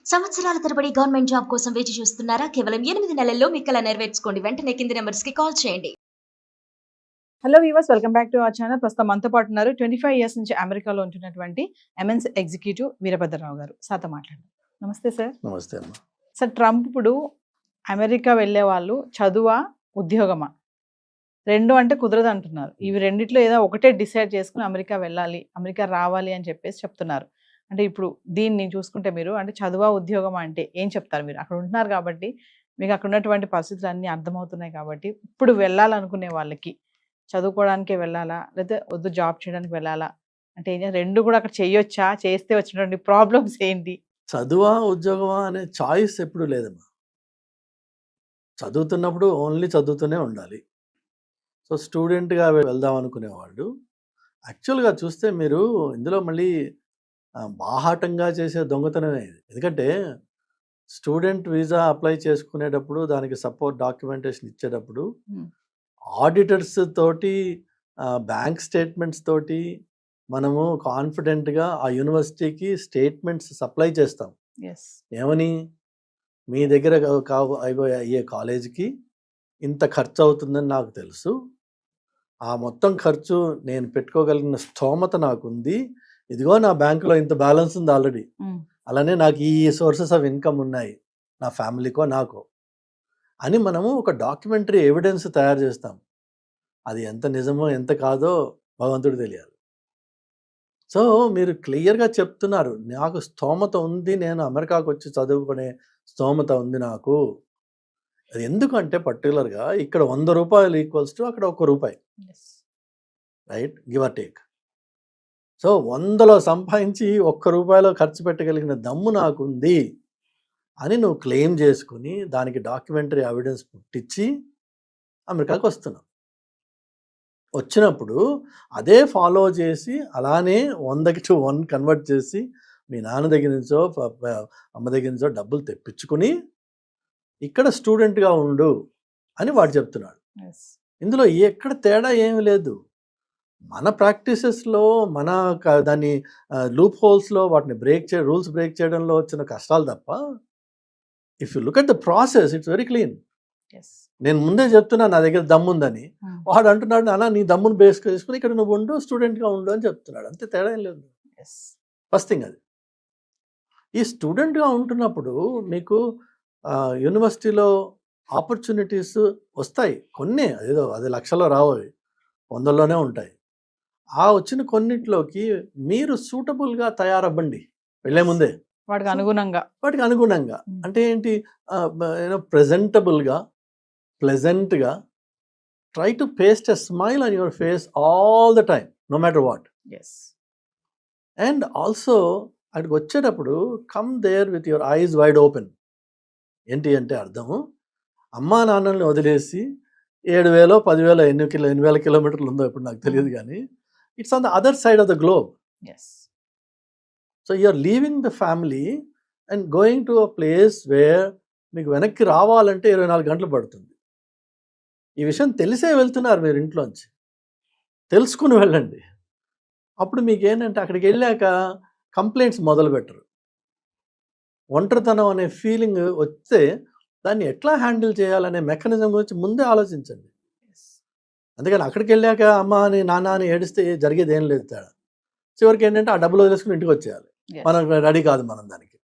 సంవత్సరాల తరబడి government job కోసం వేచి చూస్తున్నారా? కేవలం 8 నెలల్లో మీ కల నెరవేర్చుకోండి. వెంటనే కింది నంబర్స్‌కి కాల్ చేయండి. Hello weavers, welcome back to our channel. ప్రస్తుతం మనతో పాటు ఉన్నారు 25 ఇయర్స్ నుంచి అమెరికాలో ఉంటున్నటువంటి ఎంఎన్స్ ఎగ్జిక్యూటివ్ వీరభద్రరావు గారు. సార్తో మాట్లాడండి. నమస్తే సార్. నమస్తే అమ్మ. సార్, ట్రంప్ ఇప్పుడు అమెరికా వెళ్ళే వాళ్ళు చదువా ఉద్యోగమా రెండు అంటే కుదరదు అంటున్నారు. ఇవి రెండిట్లో ఏదో ఒకటే డిసైడ్ చేసుకుని అమెరికా వెళ్ళాలి, అమెరికా రావాలి అని చెప్పేసి చెప్తున్నారు. అంటే ఇప్పుడు దీన్ని చూసుకుంటే మీరు అంటే చదువా ఉద్యోగమా అంటే ఏం చెప్తారు? మీరు అక్కడ ఉంటున్నారు కాబట్టి మీకు అక్కడ ఉన్నటువంటి పరిస్థితులు అన్నీ అర్థమవుతున్నాయి కాబట్టి ఇప్పుడు వెళ్ళాలనుకునే వాళ్ళకి చదువుకోవడానికే వెళ్ళాలా, లేకపోతే వద్దు జాబ్ చేయడానికి వెళ్ళాలా అంటే ఏం రెండు కూడా అక్కడ చేయొచ్చా? చేస్తే వచ్చినటువంటి ప్రాబ్లమ్స్ ఏంటి? చదువా ఉద్యోగమా అనే చాయిస్ ఎప్పుడు లేదమ్మా. చదువుతున్నప్పుడు ఓన్లీ చదువుతూనే ఉండాలి. సో స్టూడెంట్గా వెళ్దాం అనుకునేవాళ్ళు యాక్చువల్గా చూస్తే మీరు ఇందులో మళ్ళీ బాహాటంగా చేసే దొంగతనమే ఇది. ఎందుకంటే స్టూడెంట్ వీసా అప్లై చేసుకునేటప్పుడు దానికి సపోర్ట్ డాక్యుమెంటేషన్ ఇచ్చేటప్పుడు ఆడిటర్స్ తోటి బ్యాంక్ స్టేట్మెంట్స్ తోటి మనము కాన్ఫిడెంట్గా ఆ యూనివర్సిటీకి స్టేట్మెంట్స్ సప్లై చేస్తాం. ఏమని, మీ దగ్గర అయ్యే కాలేజీకి ఇంత ఖర్చు అవుతుందని నాకు తెలుసు, ఆ మొత్తం ఖర్చు నేను పెట్టుకోగలిగిన స్తోమత నాకుంది, ఇదిగో నా బ్యాంకులో ఇంత బ్యాలెన్స్ ఉంది ఆల్రెడీ, అలానే నాకు ఈ సోర్సెస్ ఆఫ్ ఇన్కమ్ ఉన్నాయి నా ఫ్యామిలీకో నాకో అని మనము ఒక డాక్యుమెంటరీ ఎవిడెన్స్ తయారు చేస్తాం. అది ఎంత నిజమో ఎంత కాదో భగవంతుడు తెలియాలి. సో మీరు క్లియర్గా చెప్తున్నారు, నాకు స్తోమత ఉంది, నేను అమెరికాకు వచ్చి చదువుకునే స్తోమత ఉంది నాకు. అది ఎందుకంటే పర్టికులర్గా ఇక్కడ 100 రూపాయలు ఈక్వల్స్ టు అక్కడ 1 రూపాయి, right, give or take. So 100లో సంపాదించి 1 రూపాయలో ఖర్చు పెట్టగలిగిన దమ్ము నాకుంది అని నువ్వు క్లెయిమ్ చేసుకుని దానికి డాక్యుమెంటరీ ఎవిడెన్స్ పుట్టించి అమెరికాకు వస్తున్నావు. వచ్చినప్పుడు అదే ఫాలో చేసి అలానే 100కి to 1 కన్వర్ట్ చేసి మీ నాన్న దగ్గర నుంచో అమ్మ దగ్గర నుంచో డబ్బులు తెప్పించుకుని ఇక్కడ స్టూడెంట్గా ఉండు అని వాడు చెప్తున్నాడు. ఇందులో ఎక్కడ తేడా ఏమి లేదు. మన ప్రాక్టీసెస్లో మన దాన్ని లూప్ హోల్స్లో వాటిని రూల్స్ బ్రేక్ చేయడంలో వచ్చిన కష్టాలు తప్ప, if you look at the process it's very clean. నేను ముందే చెప్తున్నా నా దగ్గర దమ్ముందని, వాడు అంటున్నాడు నాన్న నీ దమ్మును బేస్ చేసుకుని ఇక్కడ నువ్వు ఉండు, స్టూడెంట్గా ఉండు అని చెప్తున్నాడు. అంతే, తేడా ఏం లేదు. ఫస్ట్ థింగ్ అది. ఈ స్టూడెంట్గా ఉంటున్నప్పుడు మీకు యూనివర్సిటీలో ఆపర్చునిటీస్ వస్తాయి కొన్ని, అదేదో అది లక్షల్లో రావు, అవి 100లోనే ఉంటాయి. ఆ వచ్చిన కొన్నిట్లోకి మీరు సూటబుల్గా తయారవ్వండి వెళ్ళే ముందే, వాటికి అనుగుణంగా. అంటే ఏంటి, ప్రెజెంటబుల్గా, ప్లెజెంట్గా, try to paste a smile on your face all the time, no matter what. And also అక్కడికి వచ్చేటప్పుడు come there with your eyes wide open. ఏంటి అంటే అర్థము, అమ్మా నాన్నల్ని వదిలేసి 7,000 10,000 ఎన్ని వేల కిలోమీటర్లు ఉందో ఇప్పుడు నాకు తెలియదు, కానీ it's on the other side of the globe. So you're leaving the family and going to a place where మీకు వెనక్కి రావాలంటే 24 గంటలు పడుతుంది. ఈ విషయం తెలిసే వెళ్తున్నారు మీరు ఇంట్లోంచి, తెలుసుకుని వెళ్ళండి. అప్పుడు మీకు ఏంటంటే అక్కడికి వెళ్ళాక కంప్లైంట్స్ మొదలు పెట్టరు. ఒంటరితనం అనే ఫీలింగ్ వస్తే దాన్ని ఎట్లా హ్యాండిల్ చేయాలనే మెకానిజం గురించి ముందే ఆలోచించండి. అందుకని అక్కడికి వెళ్ళాక అమ్మ అని నాన్న అని ఏడిస్తే జరిగేది ఏం లేదు తేడా. చివరికి ఏంటంటే ఆ డబ్బులు వదిలేసుకుని ఇంటికి వచ్చేయాలి, మనం రెడీ కాదు మనం దానికి.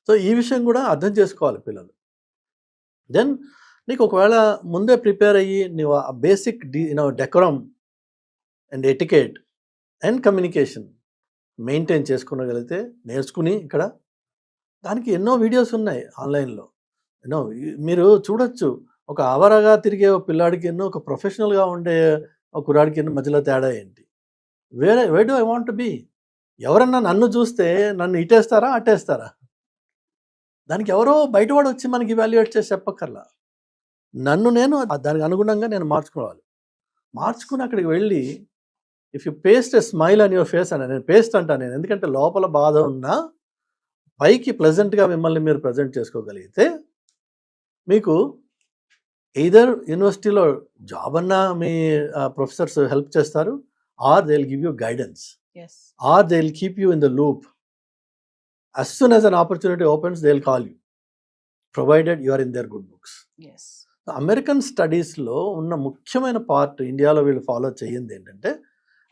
సో ఈ విషయం కూడా అర్థం చేసుకోవాలి పిల్లలు. దెన్ నీకు ఒకవేళ ముందే ప్రిపేర్ అయ్యి నువ్వు ఆ basic decorum and etiquette and communication maintain చేసుకోగలిగితే, నేర్చుకుని ఇక్కడ దానికి ఎన్నో వీడియోస్ ఉన్నాయి ఆన్లైన్లో, మీరు చూడొచ్చు. ఒక అవరగా తిరిగే ఒక పిల్లాడికి ఒక ప్రొఫెషనల్గా ఉండే ఒక కుర్రాడికి మధ్యలో తేడా ఏంటి? Why do I want to be? ఎవరన్నా నన్ను చూస్తే నన్ను ఇటేస్తారా అట్టేస్తారా? దానికి ఎవరో బయటవాడు వచ్చి మనకి ఇవాల్యుయేట్ చేసి చెప్పక్కర్లా. నన్ను నేను దానికి అనుగుణంగా నేను మార్చుకుని అక్కడికి వెళ్ళి if you paste a smile on your face అని, నేను పేస్ట్ అంటాను నేను, ఎందుకంటే లోపల బాధ ఉన్నా పైకి ప్లెజెంట్గా మిమ్మల్ని మీరు ప్రజెంట్ చేసుకోగలిగితే మీకు ఎయిదర్ యూనివర్సిటీలో జాబ్ అన్నా మీ ప్రొఫెసర్స్ హెల్ప్ చేస్తారు, or they will give you guidance, or they will keep you in the loop. as soon as an opportunity opens, they'll call you, provided you are in their good books. Yes. American స్టడీస్లో ఉన్న ముఖ్యమైన part ఇండియాలో వీళ్ళు follow చేయింది ఏంటంటే,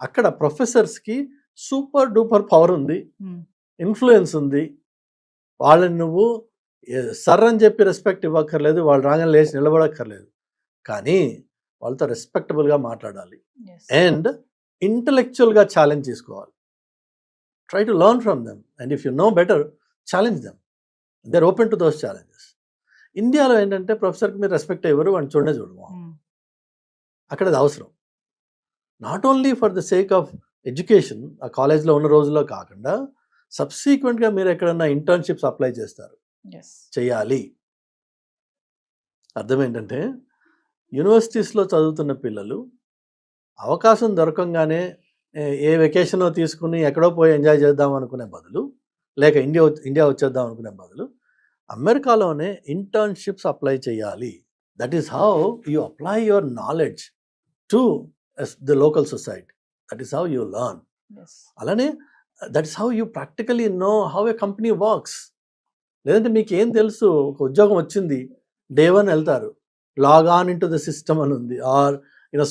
అక్కడ ప్రొఫెసర్స్కి super duper power ఉంది, influence ఉంది. వాళ్ళని నువ్వు సర్ అని చెప్పి రెస్పెక్ట్ ఇవ్వక్కర్లేదు, వాళ్ళు రాగానే లేచి నిలబడక్కర్లేదు, కానీ వాళ్ళతో రెస్పెక్టబుల్గా మాట్లాడాలి అండ్ ఇంటలెక్చువల్గా ఛాలెంజ్ చేసుకోవాలి. Try to learn from them and if you know better challenge them. They are open to those challenges. ఇండియాలో ఏంటంటే ప్రొఫెసర్కి మీరు రెస్పెక్ట్ ఇవ్వరు, అని చూడము. అక్కడ అది అవసరం. Not only for the sake of education, ఆ కాలేజ్లో ఉన్న రోజుల్లో కాకుండా సబ్సీక్వెంట్గా మీరు ఎక్కడన్నా ఇంటర్న్షిప్స్ అప్లై చేస్తారు, చేయాలి. అర్థం ఏంటంటే, యూనివర్సిటీస్లో చదువుతున్న పిల్లలు అవకాశం దొరకంగానే ఏ వెకేషనో తీసుకుని ఎక్కడో పోయి ఎంజాయ్ చేద్దాం అనుకునే బదులు, లేక ఇండియా వచ్చేద్దాం అనుకునే బదులు అమెరికాలోనే ఇంటర్న్షిప్స్ అప్లై చేయాలి. That is how you apply your knowledge to the local society. That is how you learn. అలానే that is how you practically know how a company works. లేదంటే మీకు ఏం తెలుసు, ఒక ఉద్యోగం వచ్చింది, డే 1 వెళ్తారు, log on in to the system అని ఉంది, or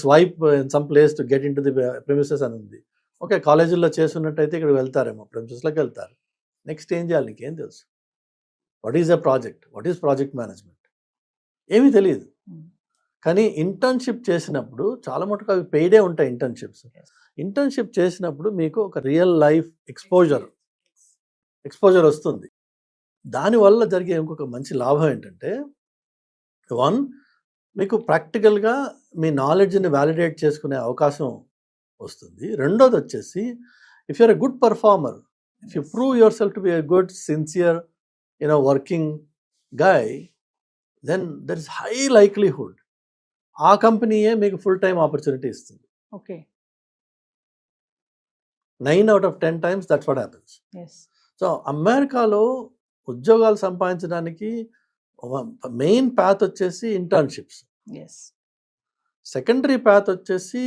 swipe in some place to get in to the premises అని ఉంది. ఓకే, కాలేజీల్లో చేస్తున్నట్టయితే ఇక్కడ వెళ్తారేమో, ప్రెమిసెస్లోకి వెళ్తారు. నెక్స్ట్ ఏం చేయాలి, నీకేం తెలుసు? What is a project, what is project management, ఏమీ తెలియదు. కానీ ఇంటర్న్షిప్ చేసినప్పుడు చాలా మటుకు అవి పెయిడే ఉంటాయి. ఇంటర్న్షిప్ చేసినప్పుడు మీకు ఒక రియల్ లైఫ్ ఎక్స్పోజర్ వస్తుంది. దానివల్ల జరిగే ఇంకొక మంచి లాభం ఏంటంటే, 1, మీకు ప్రాక్టికల్గా మీ నాలెడ్జ్ని వ్యాలిడేట్ చేసుకునే అవకాశం వస్తుంది. రెండోది వచ్చేసి, if you're a good performer, if you prove yourself to be a good sincere working guy, then there is high likelihood ఆ కంపెనీయే మీకు ఫుల్ టైం ఆపర్చునిటీ ఇస్తుంది. Okay, 9 out of 10 times that's what happens. So అమెరికాలో ఉద్యోగాలు సంపాదించడానికి main path వచ్చేసి internships, secondary path వచ్చేసి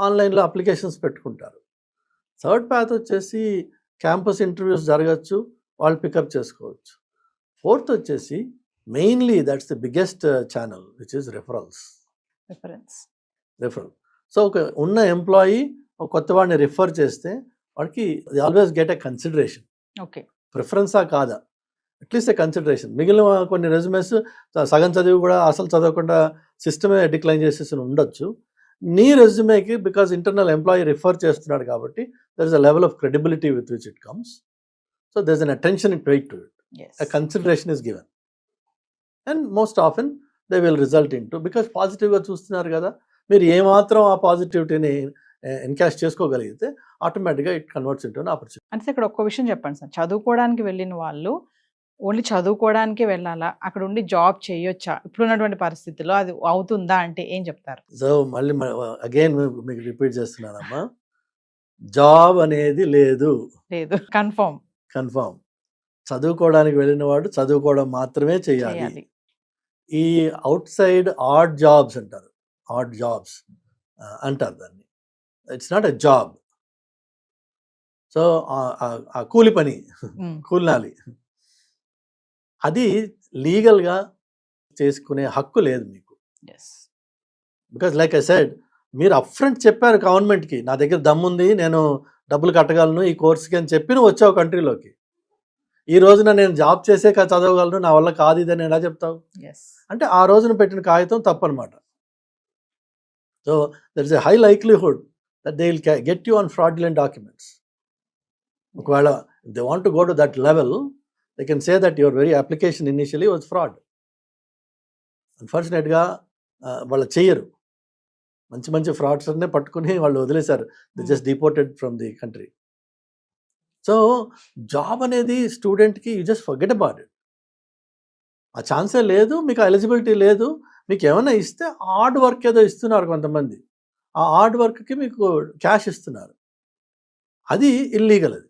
ఆన్లైన్లో అప్లికేషన్స్ పెట్టుకుంటారు, థర్డ్ పాత్ వచ్చేసి క్యాంపస్ ఇంటర్వ్యూస్ జరగచ్చు, వాళ్ళు పికప్ చేసుకోవచ్చు, ఫోర్త్ వచ్చేసి mainly that's the biggest channel which is referral. So ఒక ఉన్న ఎంప్లాయీ ఒక కొత్త వాడిని రిఫర్ చేస్తే వాడికి always get a consideration. Okay, ప్రిఫరెన్సా కాదా, అట్లీస్ట్ ఎ కన్సిడరేషన్. మిగిలిన కొన్ని రెజ్యూమెస్ సగం చదివి కూడా అసలు చదవకుండా సిస్టమే డిక్లైన్ చేసేసి ఉండొచ్చు. నీ రెజ్యూమేకి బికాజ్ ఇంటర్నల్ ఎంప్లాయీ రిఫర్ చేస్తున్నాడు కాబట్టి there is a level of credibility with which it comes. So there is an attention paid to it. A consideration is given and most often they will result into, because పాజిటివ్గా చూస్తున్నారు కదా, మీరు ఏమాత్రం ఆ పాజిటివిటీని encash చేసుకోగలిగితే ఆటోమేటిక్గా it converts into an opportunity. అంటే ఇక్కడ ఒక్క విషయం చెప్పండి సార్, చదువుకోవడానికి వెళ్ళిన వాళ్ళు ఓన్లీ చదువుకోవడానికే వెళ్ళాలా, అక్కడ ఉండి జాబ్ చేయొచ్చా, ఇప్పుడున్నటువంటి పరిస్థితుల్లో అది అవుతుందా అంటే ఏం చెప్తారు? సో మళ్ళీ అగైన్ మీకు రిపీట్ చేస్తున్నానమ్మా, జాబ్ అనేది లేదు, కన్ఫర్మ్. చదువుకోవడానికి వెళ్ళిన వాడు చదువుకోవడం మాత్రమే చేయాలి. ఈ అవుట్ సైడ్ ఆడ్ జాబ్స్ అంటారు దాన్ని, it's not a job. So ఆ కూలి పని, కూలినాలి, అది లీగల్గా చేసుకునే హక్కు లేదు మీకు. బికాజ్ లైక్ ఐ సెడ్, మీరు అప్ఫ్రంట్ చెప్పారు గవర్నమెంట్కి, నా దగ్గర దమ్ముంది, నేను డబ్బులు కట్టగలను ఈ కోర్స్కి అని చెప్పి నువ్వు వచ్చావు కంట్రీలోకి. ఈ రోజున నేను జాబ్ చేసే చదవగలను, నా వల్ల కాదు ఇదని ఎలా చెప్తావు? అంటే ఆ రోజున పెట్టిన కాగితం తప్పనమాట. So there is a high likelihood that they will get you on fraudulent documents. ఒకవేళ they want to go to that level, they can say that your very application initially was fraud. అన్ఫార్చునేట్గా వాళ్ళు చెయ్యరు, మంచి ఫ్రాడ్స్నే పట్టుకుని వాళ్ళు వదిలేశారు, they just deported from the country. So job అనేది స్టూడెంట్కి you just forget about it. ఆ ఛాన్సే లేదు, మీకు ఎలిజిబిలిటీ లేదు. మీకు ఏమైనా ఇస్తే హార్డ్ వర్క్ ఏదో ఇస్తున్నారు కొంతమంది, ఆ హార్డ్ వర్క్కి మీకు క్యాష్ ఇస్తున్నారు, అది ఇల్లీగల్. అది